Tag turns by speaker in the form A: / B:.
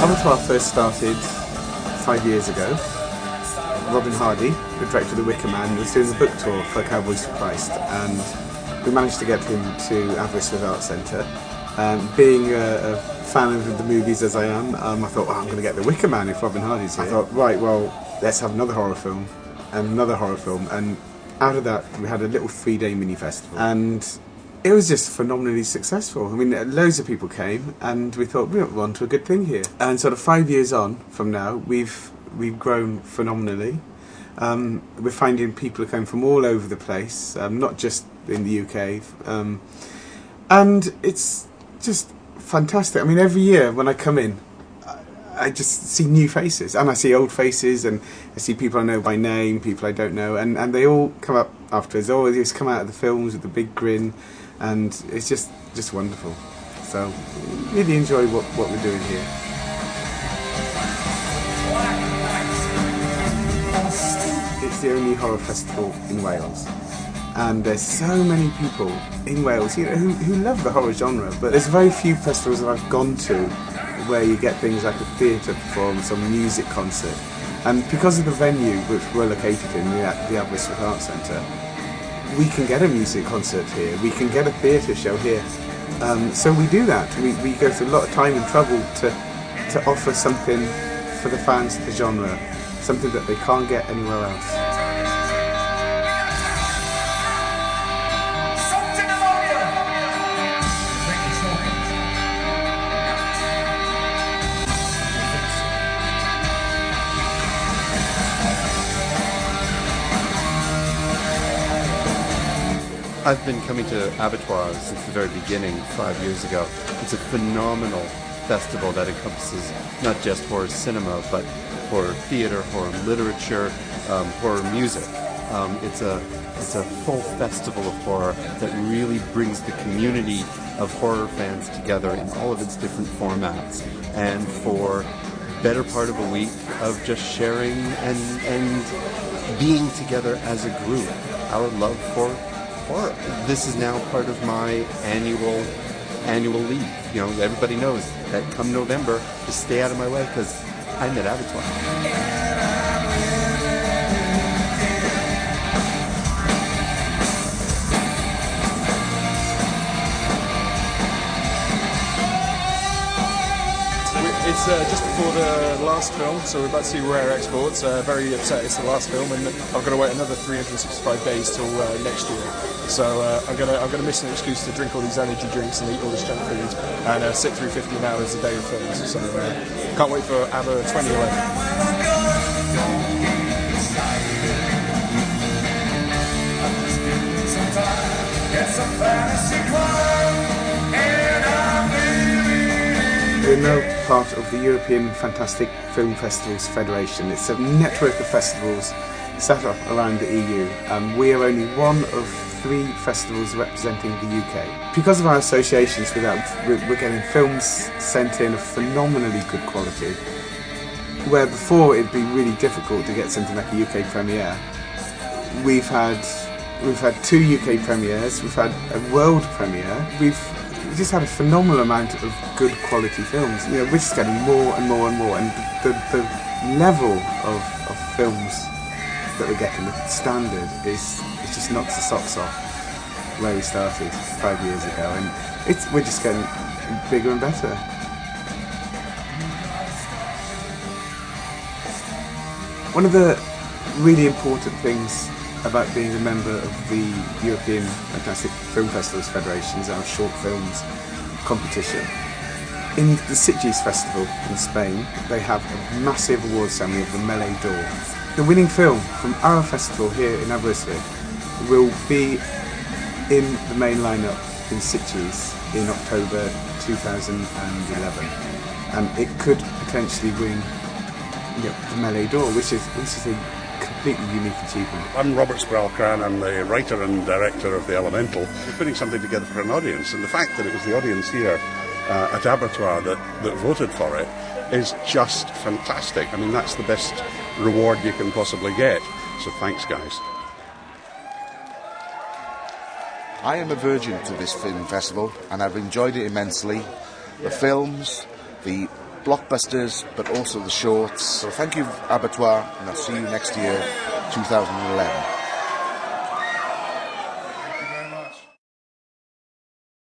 A: Abertoir first started 5 years ago. Robin Hardy, the director of The Wicker Man, was doing the book tour for Cowboys for Christ, and we managed to get him to Abertoir Arts Centre. Being a fan of the movies as I am, I thought, I'm going to get The Wicker Man if Robin Hardy's here. I thought, right, well, let's have another horror film, and another horror film, and out of that we had a little 3-day mini festival, and it was just phenomenally successful. I mean, loads of people came, and we thought, we're on to a good thing here. And sort of 5 years on from now, we've grown phenomenally. We're finding people are coming from all over the place, not just in the UK, and it's just fantastic. I mean, every year when I come in, I just see new faces, and I see old faces, and I see people I know by name, people I don't know, and they all come up afterwards. They always come out of the films with a big grin, and it's just wonderful. So really enjoy what we're doing here. It's the only horror festival in Wales, and there's so many people in Wales, you know, who love the horror genre, but there's very few festivals that I've gone to where you get things like a theatre performance or music concert. And because of the venue which we're located in, the Abertoir Arts Centre, we can get a music concert here, we can get a theatre show here. So we do that. We go through a lot of time and trouble to offer something for the fans of the genre, something that they can't get anywhere else.
B: I've been coming to Abertoir since the very beginning, 5 years ago. It's a phenomenal festival that encompasses not just horror cinema, but horror theatre, horror literature, horror music. It's a full festival of horror that really brings the community of horror fans together in all of its different formats. And for better part of a week of just sharing and being together as a group, our love for horror. This is now part of my annual leave. You know, everybody knows that come November, just stay out of my way because I'm at Abertoir.
C: It's just before the last film, so we're about to see Rare Exports. Very upset it's the last film, and I've got to wait another 365 days till next year. So I'm gonna miss an excuse to drink all these energy drinks and eat all this junk food and sit through 15 hours a day of films. So can't wait for Aber 2011.
A: We're now part of the European Fantastic Film Festivals Federation. It's a network of festivals set up around the EU. We are only one of 3 festivals representing the UK. Because of our associations with that, we're getting films sent in of phenomenally good quality, where before it'd be really difficult to get something like a UK premiere. We've had 2 UK premieres, we've had a world premiere, we've just had a phenomenal amount of good quality films. You know, we're just getting more and more and more, and the level of films that we're getting, the standard is just knocks the socks off where we started 5 years ago, and we're just getting bigger and better. One of the really important things about being a member of the European Fantastic Film Festivals Federation is our short films competition. In the Sitges Festival in Spain, they have a massive award ceremony of the Melee d'Or. The winning film from our festival here in Aberystwyth will be in the main lineup in Sitges in October 2011, and it could potentially win the Melee d'Or, which is a completely unique achievement.
D: I'm Robert Spralcran, I'm the writer and director of The Elemental. We're putting something together for an audience, and the fact that it was the audience here at Abertoir that voted for it is just fantastic. I mean, that's the best reward you can possibly get, so thanks guys.
E: I am a virgin to this film festival and I've enjoyed it immensely. The films, the blockbusters, but also the shorts. So thank you, Abertoir, and I'll see you next year, 2011.